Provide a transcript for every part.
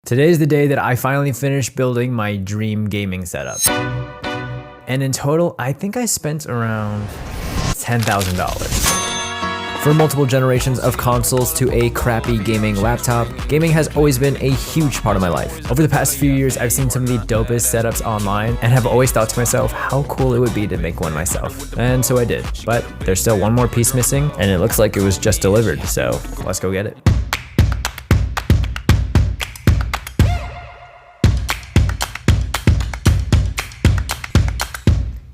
Today's the day that I finally finished building my dream gaming setup. And in total, I think I spent around $10,000. From multiple generations of consoles to a crappy gaming laptop, gaming has always been a huge part of my life. Over the past few years, I've seen some of the dopest setups online and have always thought to myself how cool it would be to make one myself. And so I did. But there's still one more piece missing, and it looks like it was just delivered, so let's go get it.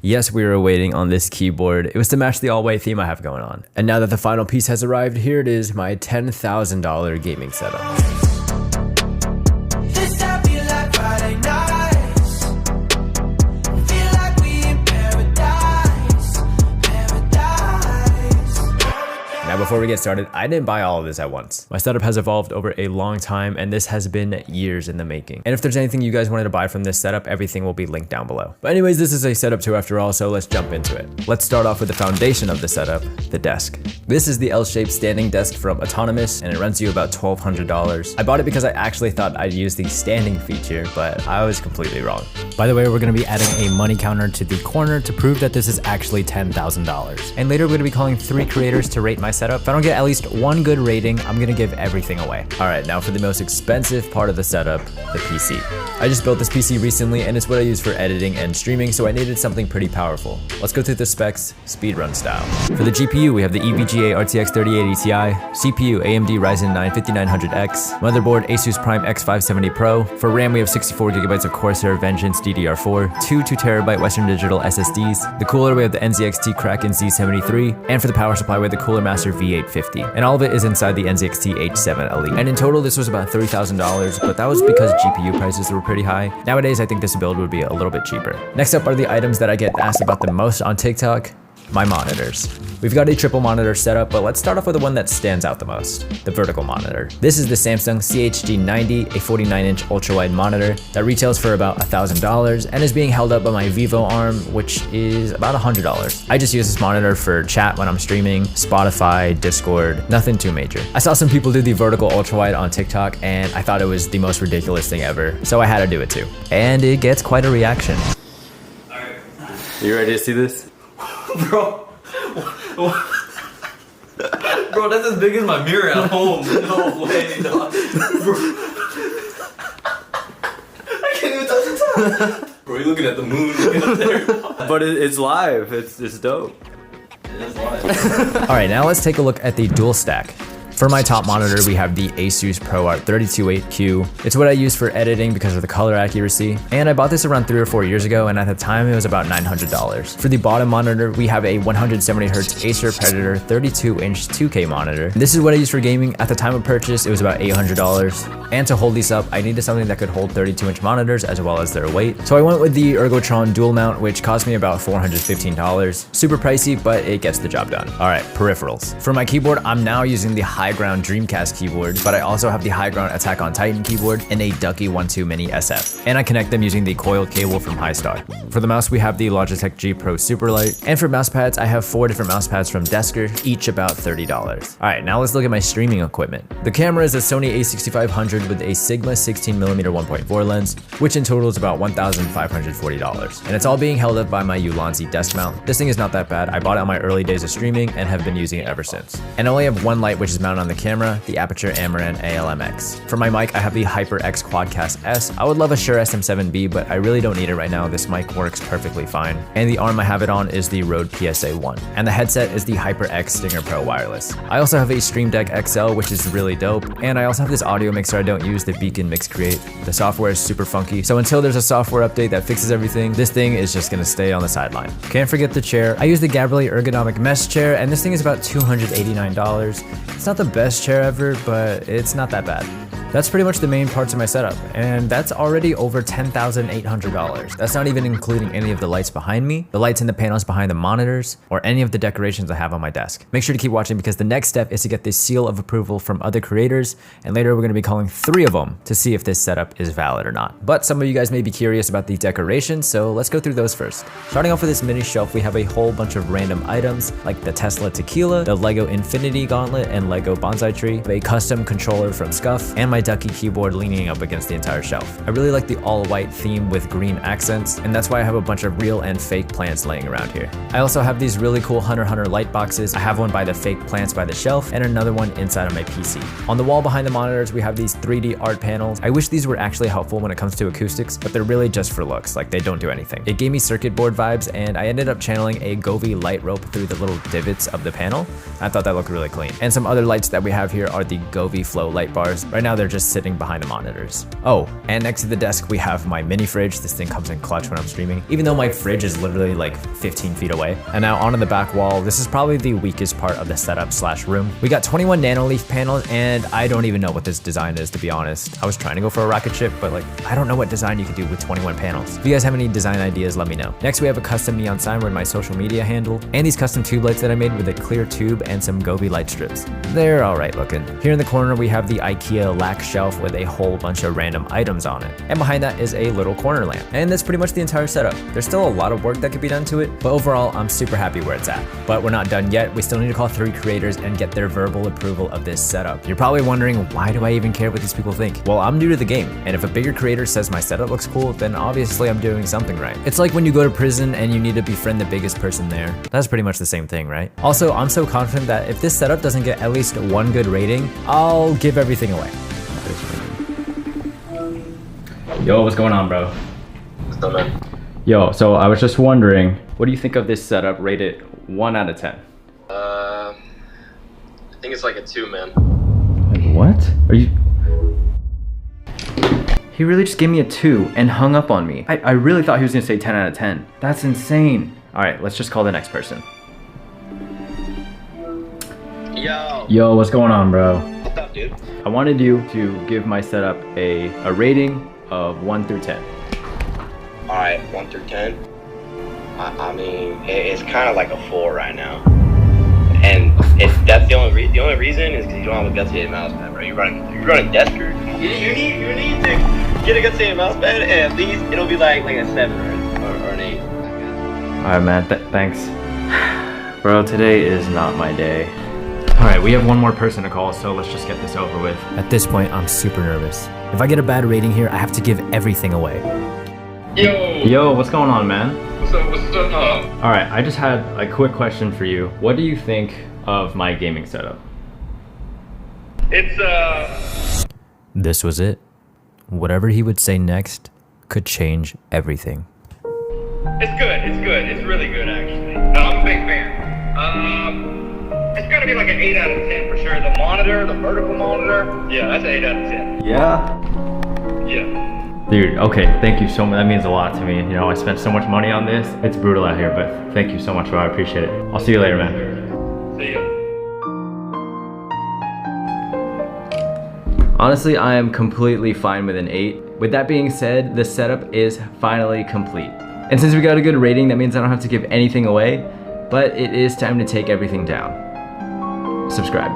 Yes, we were waiting on this keyboard. It was to match the all-white theme I have going on. And now that the final piece has arrived, here it is, my $10,000 gaming setup. Now before we get started, I didn't buy all of this at once. My setup has evolved over a long time and this has been years in the making. And if there's anything you guys wanted to buy from this setup, everything will be linked down below. But anyways, this is a setup too after all, so let's jump into it. Let's start off with the foundation of the setup, the desk. This is the L-shaped standing desk from Autonomous and it runs you about $1,200. I bought it because I actually thought I'd use the standing feature, but I was completely wrong. By the way, we're gonna be adding a money counter to the corner to prove that this is actually $10,000. And later we're gonna be calling 3 creators to rate my setup. If I don't get at least 1 good rating, I'm gonna give everything away. All right, now for the most expensive part of the setup, the PC. I just built this PC recently and it's what I use for editing and streaming, so I needed something pretty powerful. Let's go through the specs, speedrun style. For the GPU, we have the EVGA RTX 3080 Ti, CPU, AMD Ryzen 9 5900X, motherboard, Asus Prime X570 Pro. For RAM, we have 64GB of Corsair Vengeance DDR4, 2 2TB Western Digital SSDs. The cooler, we have the NZXT Kraken Z73, and for the power supply, we have the Cooler Master V850. And all of it is inside the NZXT H7 Elite. And in total, this was about $30,000, but that was because GPU prices were pretty high. Nowadays, I think this build would be a little bit cheaper. Next up are the items that I get asked about the most on TikTok. My monitors. We've got a triple monitor setup, but let's start off with the one that stands out the most, the vertical monitor. This is the Samsung CHG90, a 49-inch ultra-wide monitor that retails for about $1,000 and is being held up by my Vivo arm, which is about $100. I just use this monitor for chat when I'm streaming, Spotify, Discord, nothing too major. I saw some people do the vertical ultra-wide on TikTok and I thought it was the most ridiculous thing ever, so I had to do it too. And it gets quite a reaction. Alright. You ready to see this? Bro, bro, that's as big as my mirror at home. No way, dog. Bro. I can't even touch the top. Bro, you're looking at the moon looking up there. But it's live. It's dope. It is live. All right, now let's take a look at the dual stack. For my top monitor, we have the Asus ProArt 3280Q. It's what I use for editing because of the color accuracy. And I bought this around 3 or 4 years ago, and at the time it was about $900. For the bottom monitor, we have a 170Hz Acer Predator 32-inch 2K monitor. This is what I use for gaming. At the time of purchase, it was about $800. And to hold these up, I needed something that could hold 32-inch monitors as well as their weight. So I went with the Ergotron dual mount, which cost me about $415. Super pricey, but it gets the job done. All right, peripherals. For my keyboard, I'm now using the High Ground Dreamcast keyboard, but I also have the High Ground Attack on Titan keyboard and a Ducky 1.2 Mini SF. And I connect them using the coiled cable from Highstar. For the mouse, we have the Logitech G Pro Superlight. And for mouse pads, I have 4 different mouse pads from Desker, each about $30. All right, now let's look at my streaming equipment. The camera is a Sony a6500 with a Sigma 16mm 1.4 lens, which in total is about $1,540. And it's all being held up by my Ulanzi desk mount. This thing is not that bad. I bought it on my early days of streaming and have been using it ever since. And I only have one light, which is mounted on the camera, the Aperture Amaran ALMX. For my mic, I have the HyperX Quadcast S. I would love a Shure SM7B, but I really don't need it right now. This mic works perfectly fine. And the arm I have it on is the Rode PSA-1. And the headset is the HyperX Stinger Pro Wireless. I also have a Stream Deck XL, which is really dope. And I also have this audio mixer I don't use, the Beacon Mix Create. The software is super funky, so until there's a software update that fixes everything, this thing is just gonna stay on the sideline. Can't forget the chair. I use the Gabriele Ergonomic Mesh chair, and this thing is about $289. It's not the best chair ever, but it's not that bad. That's pretty much the main parts of my setup, and that's already over $10,800. That's not even including any of the lights behind me, the lights in the panels behind the monitors, or any of the decorations I have on my desk. Make sure to keep watching because the next step is to get this seal of approval from other creators, and later we're going to be calling 3 of them to see if this setup is valid or not. But some of you guys may be curious about the decorations, so let's go through those first. Starting off with this mini shelf, we have a whole bunch of random items like the Tesla Tequila, the Lego Infinity Gauntlet and Lego Bonsai Tree, a custom controller from Scuff, and my ducky keyboard leaning up against the entire shelf. I really like the all-white theme with green accents, and that's why I have a bunch of real and fake plants laying around here. I also have these really cool Hunter x Hunter light boxes. I have one by the fake plants by the shelf and another one inside of my PC. On the wall behind the monitors, we have these 3D art panels. I wish these were actually helpful when it comes to acoustics, but they're really just for looks, like they don't do anything. It gave me circuit board vibes, and I ended up channeling a Govee light rope through the little divots of the panel. I thought that looked really clean. And some other lights that we have here are the Govee Flow light bars. Right now they're just sitting behind the monitors. Oh, and next to the desk we have my mini fridge. This thing comes in clutch when I'm streaming, even though my fridge is literally like 15 feet away. And now onto the back wall, this is probably the weakest part of the setup slash room. We got 21 nanoleaf panels, and I don't even know what this design is, to be honest. I was trying to go for a rocket ship, but like, I don't know what design you could do with 21 panels. If you guys have any design ideas, let me know. Next, we have a custom neon sign with my social media handle, and these custom tube lights that I made with a clear tube and some Govee light strips. They're all right looking. Here in the corner, we have the IKEA lac shelf with a whole bunch of random items on it. And behind that is a little corner lamp. And that's pretty much the entire setup. There's still a lot of work that could be done to it, but overall, I'm super happy where it's at. But we're not done yet. We still need to call 3 creators and get their verbal approval of this setup. You're probably wondering, why do I even care what these people think? Well, I'm new to the game, and if a bigger creator says my setup looks cool, then obviously I'm doing something right. It's like when you go to prison and you need to befriend the biggest person there. That's pretty much the same thing, right? Also, I'm so confident that if this setup doesn't get at least 1 good rating, I'll give everything away. Yo, what's going on, bro? What's up, man? Yo, so I was just wondering, what do you think of this setup rated 1 out of 10? I think it's like a 2, man. Like, what? Are you... He really just gave me a 2 and hung up on me. I really thought he was gonna say 10 out of 10. That's insane. All right, let's just call the next person. Yo, what's going on, bro? What's up, dude? I wanted you to give my setup a rating of 1 through 10. Alright, 1 through 10. I mean, it's kind of like a 4 right now. And that's the only reason is because you don't have a gutsy mouse pad, bro. You're running Desker. You need to get a gutsy mouse pad, and at least it'll be like a 7 or an 8. All right, man. Thanks, bro. Today is not my day. All right, we have one more person to call, so let's just get this over with. At this point, I'm super nervous. If I get a bad rating here, I have to give everything away. Yo, what's going on, man? What's up? All right, I just had a quick question for you. What do you think of my gaming setup? It's This was it. Whatever he would say next could change everything. It's good. It's really good, actually. I'm a big fan. It's gotta be like an 8 out of 10 for sure. The monitor, the vertical monitor, yeah, that's an 8 out of 10. Yeah? Yeah. Dude, okay, thank you so much. That means a lot to me. You know, I spent so much money on this. It's brutal out here, but thank you so much, bro. I appreciate it. I'll see you later, man. See ya. Honestly, I am completely fine with an 8. With that being said, the setup is finally complete. And since we got a good rating, that means I don't have to give anything away, but it is time to take everything down. Subscribe.